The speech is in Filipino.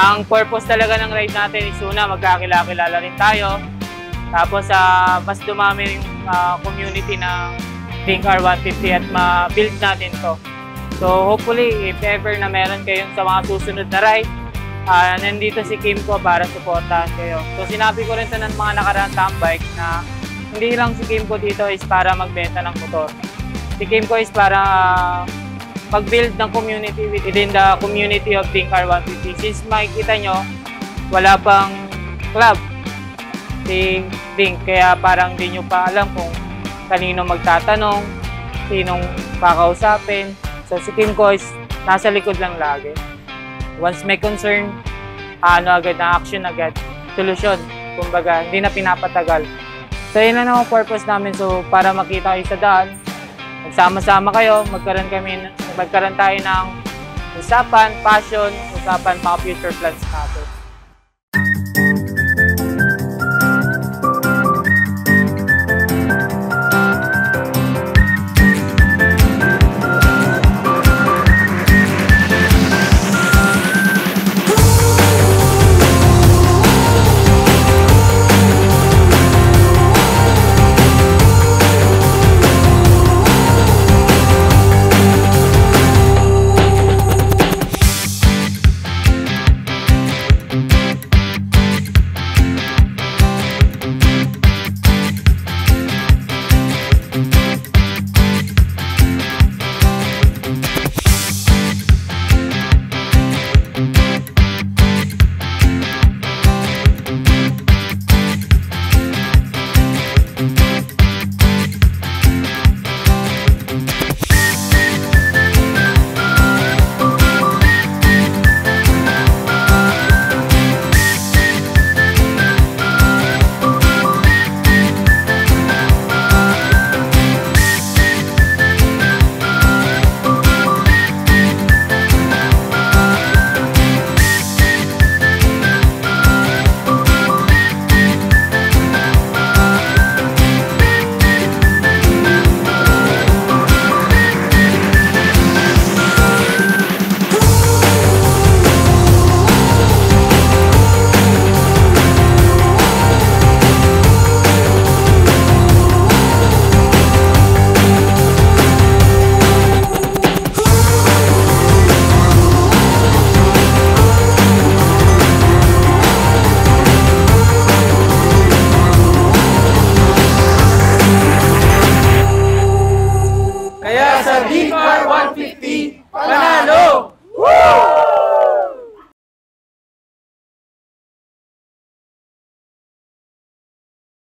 Ang purpose talaga ng ride natin is una, magkakilala rin tayo. Tapos mas dumami yung community ng Think R150 at ma-build natin to. So hopefully, if ever na meron kayong sa mga susunod na ride, nandito si Kimco para supportahan kayo. So sinabi ko rin sa mga nakaraang tambike na hindi lang si Kimco dito is para magbenta ng motor. Si Kimco is para mag-build ng community within the community of Think R150. Since makikita nyo, wala pang club si Think, kaya parang di nyo pa alam kung kanino magtatanong, sinong kakausapin. So si Kimco is nasa likod lang lagi. Once may concern, agad na action agad, solusyon. Kumbaga, hindi na pinapatagal. So yun lang ang purpose namin. So para makita kayo sa daan, magsama-sama kayo, magkaroon tayo ng usapan, passion, usapan mga future plans natin.